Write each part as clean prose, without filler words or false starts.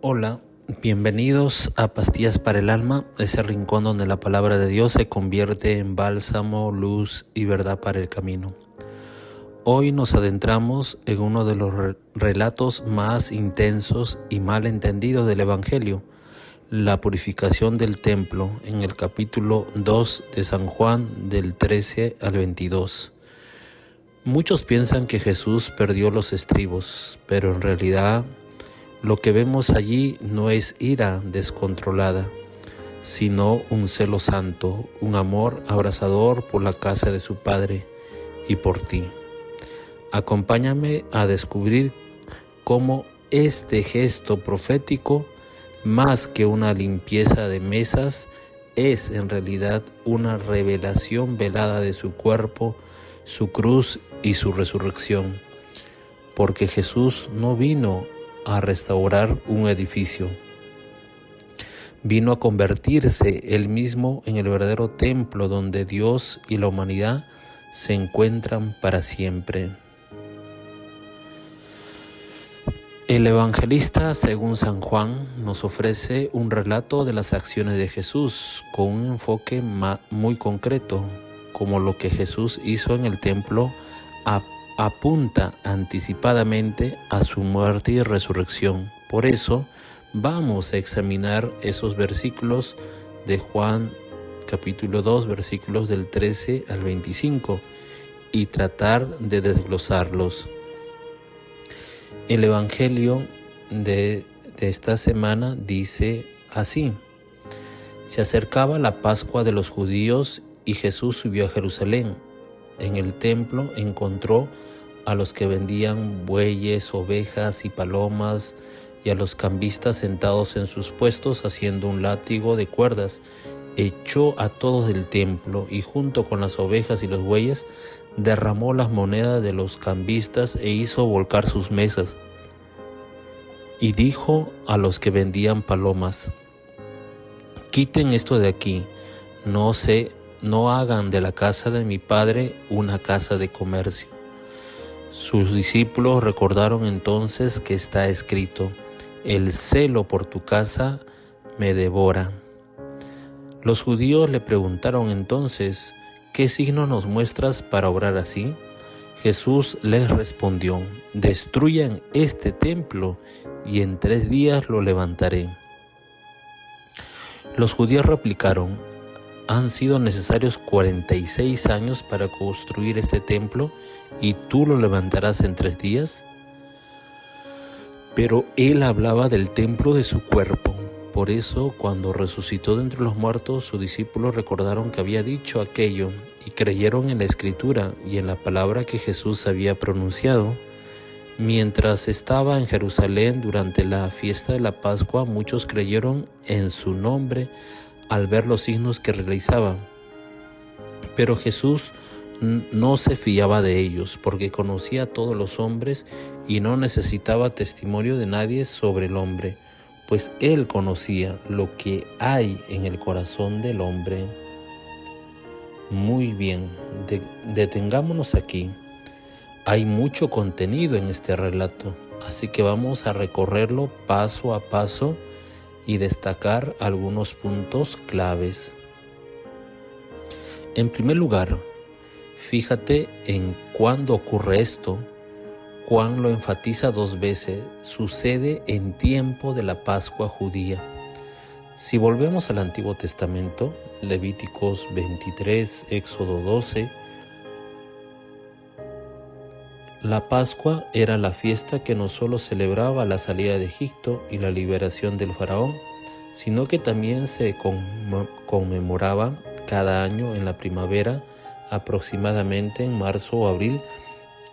Hola, bienvenidos a Pastillas para el Alma, ese rincón donde la palabra de Dios se convierte en bálsamo, luz y verdad para el camino. Hoy nos adentramos en uno de los relatos más intensos y mal entendidos del Evangelio, la purificación del templo, en el capítulo 2 de San Juan, del 13 al 22. Muchos piensan que Jesús perdió los estribos, pero en realidad lo que vemos allí no es ira descontrolada, sino un celo santo, un amor abrasador por la casa de su Padre y por ti. Acompáñame a descubrir cómo este gesto profético, más que una limpieza de mesas, es en realidad una revelación velada de su cuerpo, su cruz y su resurrección. Porque Jesús no vino a restaurar un edificio, vino a convertirse él mismo en el verdadero templo donde Dios y la humanidad se encuentran para siempre. El evangelista, según San Juan, nos ofrece un relato de las acciones de Jesús con un enfoque muy concreto, como lo que Jesús hizo en el templo apunta anticipadamente a su muerte y resurrección. Por eso vamos a examinar esos versículos de Juan capítulo 2, versículos del 13 al 25 y tratar de desglosarlos. El Evangelio de esta semana dice así: se acercaba la Pascua de los judíos y Jesús subió a Jerusalén. En el templo encontró a los que vendían bueyes, ovejas y palomas, y a los cambistas sentados en sus puestos haciendo un látigo de cuerdas. Echó a todos del templo y junto con las ovejas y los bueyes derramó las monedas de los cambistas e hizo volcar sus mesas. Y dijo a los que vendían palomas: quiten esto de aquí, no hagan de la casa de mi Padre una casa de comercio. Sus discípulos recordaron entonces que está escrito: el celo por tu casa me devora. Los judíos le preguntaron entonces: ¿qué signo nos muestras para obrar así? Jesús les respondió: destruyan este templo y en 3 días lo levantaré. Los judíos replicaron: han sido necesarios 46 años para construir este templo y tú lo levantarás en 3 días. Pero él hablaba del templo de su cuerpo. Por eso, cuando resucitó de entre los muertos, sus discípulos recordaron que había dicho aquello y creyeron en la Escritura y en la palabra que Jesús había pronunciado. Mientras estaba en Jerusalén durante la fiesta de la Pascua, muchos creyeron en su nombre al ver los signos que realizaba. Pero Jesús no se fiaba de ellos, porque conocía a todos los hombres y no necesitaba testimonio de nadie sobre el hombre, pues Él conocía lo que hay en el corazón del hombre. Muy bien, detengámonos aquí. Hay mucho contenido en este relato, así que vamos a recorrerlo paso a paso y destacar algunos puntos claves. En primer lugar, fíjate en cuándo ocurre esto. Juan lo enfatiza 2 veces: sucede en tiempo de la Pascua judía. Si volvemos al Antiguo Testamento, Levíticos 23, Éxodo 12, la Pascua era la fiesta que no solo celebraba la salida de Egipto y la liberación del faraón, sino que también se conmemoraba cada año en la primavera, aproximadamente en marzo o abril.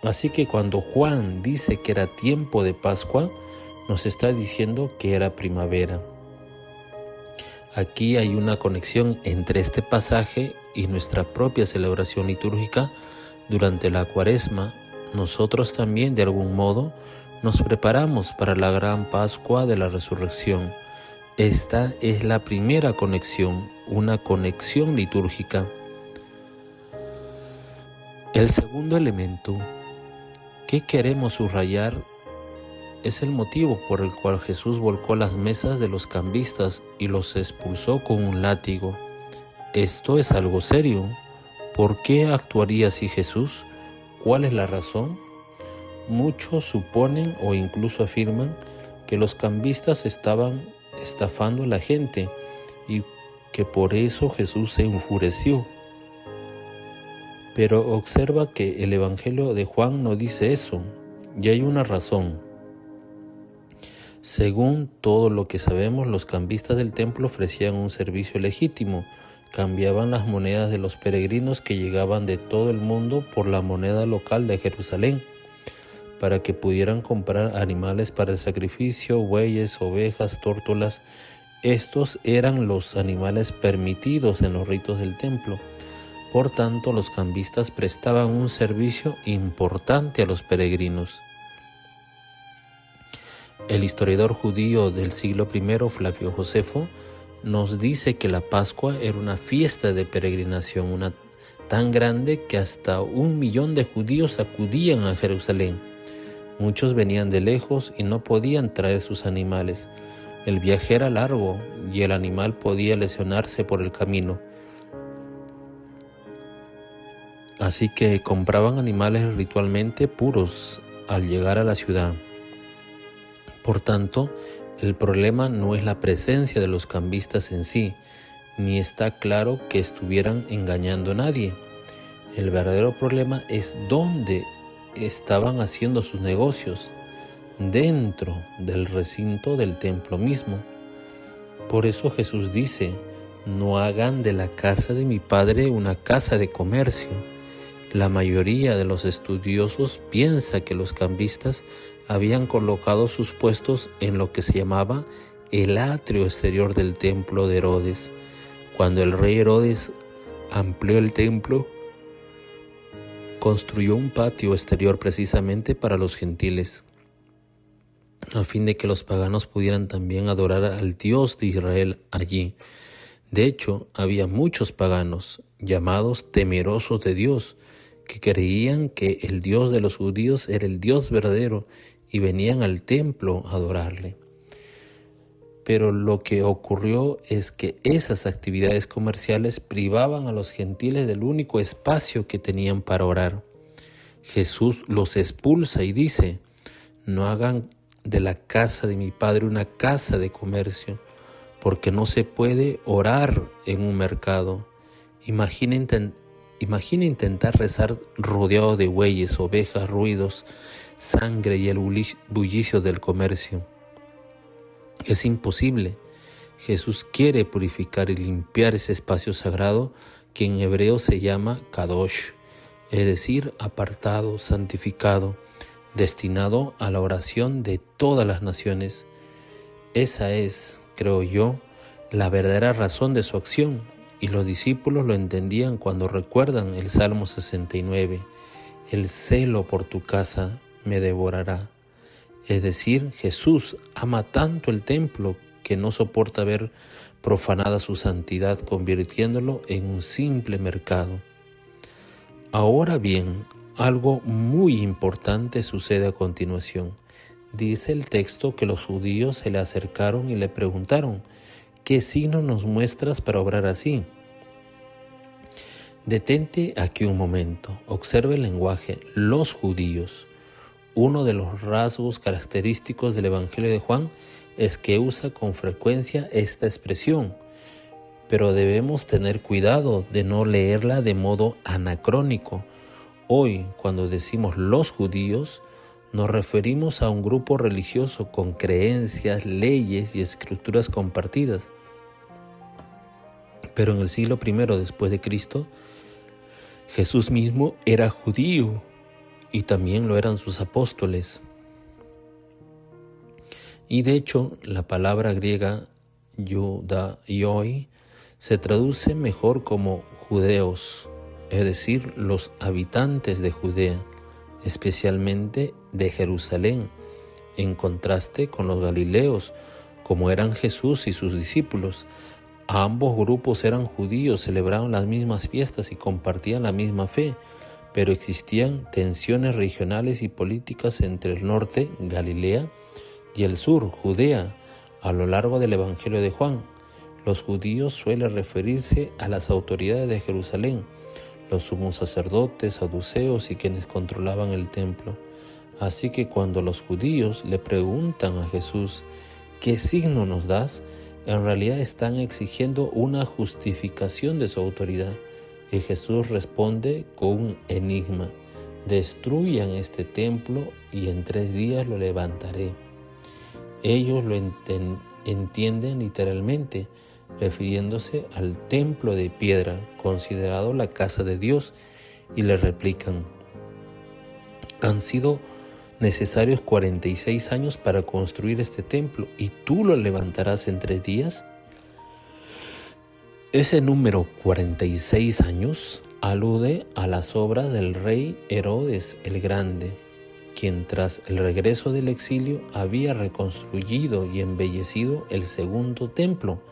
Así que cuando Juan dice que era tiempo de Pascua, nos está diciendo que era primavera. Aquí hay una conexión entre este pasaje y nuestra propia celebración litúrgica durante la Cuaresma. Nosotros también, de algún modo, nos preparamos para la gran Pascua de la Resurrección. Esta es la primera conexión, una conexión litúrgica. El segundo elemento que queremos subrayar es el motivo por el cual Jesús volcó las mesas de los cambistas y los expulsó con un látigo. Esto es algo serio. ¿Por qué actuaría así Jesús? ¿Cuál es la razón? Muchos suponen o incluso afirman que los cambistas estaban estafando a la gente y que por eso Jesús se enfureció. Pero observa que el Evangelio de Juan no dice eso, y hay una razón. Según todo lo que sabemos, los cambistas del templo ofrecían un servicio legítimo, cambiaban las monedas de los peregrinos que llegaban de todo el mundo por la moneda local de Jerusalén, para que pudieran comprar animales para el sacrificio, bueyes, ovejas, tórtolas. Estos eran los animales permitidos en los ritos del templo. Por tanto, los cambistas prestaban un servicio importante a los peregrinos. El historiador judío del siglo I, Flavio Josefo, nos dice que la Pascua era una fiesta de peregrinación, tan grande que hasta 1 millón de judíos acudían a Jerusalén. Muchos venían de lejos y no podían traer sus animales. El viaje era largo y el animal podía lesionarse por el camino. Así que compraban animales ritualmente puros al llegar a la ciudad. Por tanto, el problema no es la presencia de los cambistas en sí, ni está claro que estuvieran engañando a nadie. El verdadero problema es dónde estaban haciendo sus negocios, dentro del recinto del templo mismo. Por eso Jesús dice: no hagan de la casa de mi Padre una casa de comercio. La mayoría de los estudiosos piensa que los cambistas habían colocado sus puestos en lo que se llamaba el atrio exterior del templo de Herodes. Cuando el rey Herodes amplió el templo, construyó un patio exterior precisamente para los gentiles, a fin de que los paganos pudieran también adorar al Dios de Israel allí. De hecho, había muchos paganos, llamados temerosos de Dios, que creían que el Dios de los judíos era el Dios verdadero y venían al templo a adorarle. Pero lo que ocurrió es que esas actividades comerciales privaban a los gentiles del único espacio que tenían para orar. Jesús los expulsa y dice: no hagan de la casa de mi Padre una casa de comercio, porque no se puede orar en un mercado. Imagina intentar rezar rodeado de bueyes, ovejas, ruidos, sangre y el bullicio del comercio. Es imposible. Jesús quiere purificar y limpiar ese espacio sagrado que en hebreo se llama Kadosh, es decir, apartado, santificado, destinado a la oración de todas las naciones. Esa es, creo yo, la verdadera razón de su acción, y los discípulos lo entendían cuando recuerdan el Salmo 69, el celo por tu casa me devorará. Es decir, Jesús ama tanto el templo que no soporta ver profanada su santidad, convirtiéndolo en un simple mercado. Ahora bien, algo muy importante sucede a continuación. Dice el texto que los judíos se le acercaron y le preguntaron: ¿qué signo nos muestras para obrar así? Detente aquí un momento, observe el lenguaje, los judíos. Uno de los rasgos característicos del Evangelio de Juan es que usa con frecuencia esta expresión, pero debemos tener cuidado de no leerla de modo anacrónico. Hoy, cuando decimos los judíos, nos referimos a un grupo religioso con creencias, leyes y escrituras compartidas. Pero en el siglo I después de Cristo, Jesús mismo era judío y también lo eran sus apóstoles. Y de hecho, la palabra griega Judaioi se traduce mejor como judeos, es decir, los habitantes de Judea, especialmente de Jerusalén, en contraste con los galileos, como eran Jesús y sus discípulos. Ambos grupos eran judíos, celebraban las mismas fiestas y compartían la misma fe, pero existían tensiones regionales y políticas entre el norte, Galilea, y el sur, Judea. A lo largo del Evangelio de Juan, los judíos suelen referirse a las autoridades de Jerusalén, los sumos sacerdotes, saduceos y quienes controlaban el templo. Así que cuando los judíos le preguntan a Jesús, ¿qué signo nos das?, en realidad están exigiendo una justificación de su autoridad. Y Jesús responde con un enigma: destruyan este templo y en 3 días lo levantaré. Ellos lo entienden literalmente, refiriéndose al templo de piedra, considerado la casa de Dios, y le replican: han sido necesarios 46 años para construir este templo, ¿y tú lo levantarás en 3 días? Ese número 46 años alude a las obras del rey Herodes el Grande, quien tras el regreso del exilio había reconstruido y embellecido el segundo templo,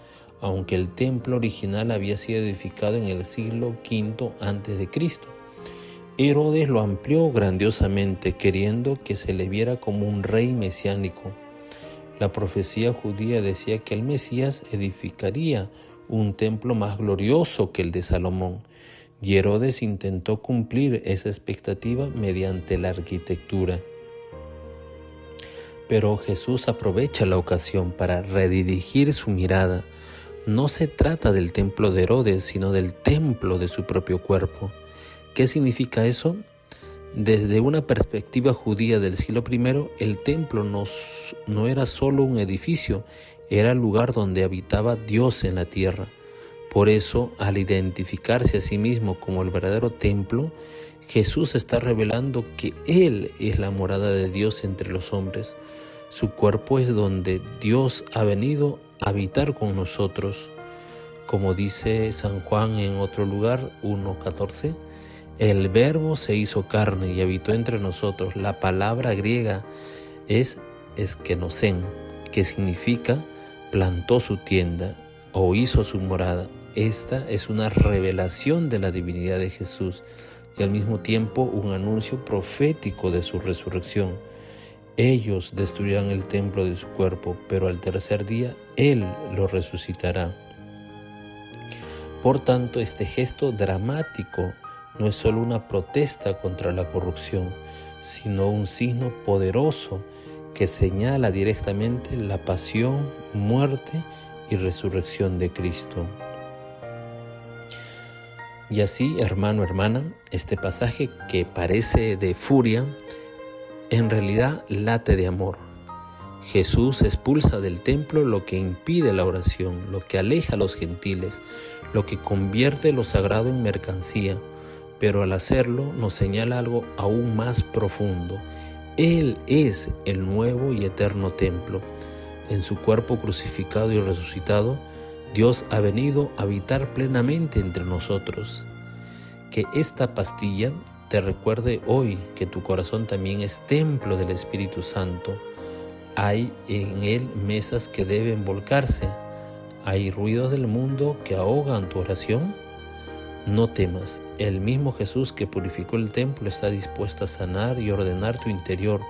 aunque el templo original había sido edificado en el siglo V a.C. Herodes lo amplió grandiosamente, queriendo que se le viera como un rey mesiánico. La profecía judía decía que el Mesías edificaría un templo más glorioso que el de Salomón, y Herodes intentó cumplir esa expectativa mediante la arquitectura. Pero Jesús aprovecha la ocasión para redirigir su mirada. No se trata del templo de Herodes, sino del templo de su propio cuerpo. ¿Qué significa eso? Desde una perspectiva judía del siglo I, el templo no era solo un edificio, era el lugar donde habitaba Dios en la tierra. Por eso, al identificarse a sí mismo como el verdadero templo, Jesús está revelando que Él es la morada de Dios entre los hombres. Su cuerpo es donde Dios ha venido a habitar con nosotros. Como dice San Juan en otro lugar, 1:14, el Verbo se hizo carne y habitó entre nosotros. La palabra griega es eskenosen, que significa plantó su tienda o hizo su morada. Esta es una revelación de la divinidad de Jesús y al mismo tiempo un anuncio profético de su resurrección. Ellos destruirán el templo de su cuerpo, pero al tercer día Él lo resucitará. Por tanto, este gesto dramático no es solo una protesta contra la corrupción, sino un signo poderoso que señala directamente la pasión, muerte y resurrección de Cristo. Y así, hermano, hermana, este pasaje que parece de furia, en realidad late de amor. Jesús expulsa del templo lo que impide la oración, lo que aleja a los gentiles, lo que convierte lo sagrado en mercancía, pero al hacerlo nos señala algo aún más profundo. Él es el nuevo y eterno templo. En su cuerpo crucificado y resucitado, Dios ha venido a habitar plenamente entre nosotros. Que esta pastilla te recuerde hoy que tu corazón también es templo del Espíritu Santo. Hay en él mesas que deben volcarse. Hay ruidos del mundo que ahogan tu oración. No temas, el mismo Jesús que purificó el templo está dispuesto a sanar y ordenar tu interior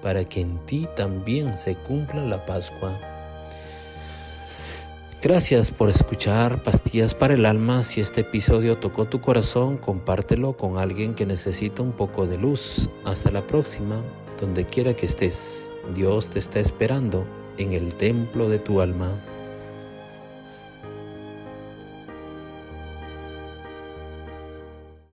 para que en ti también se cumpla la Pascua. Gracias por escuchar Pastillas para el Alma. Si este episodio tocó tu corazón, compártelo con alguien que necesita un poco de luz. Hasta la próxima, donde quiera que estés. Dios te está esperando en el templo de tu alma.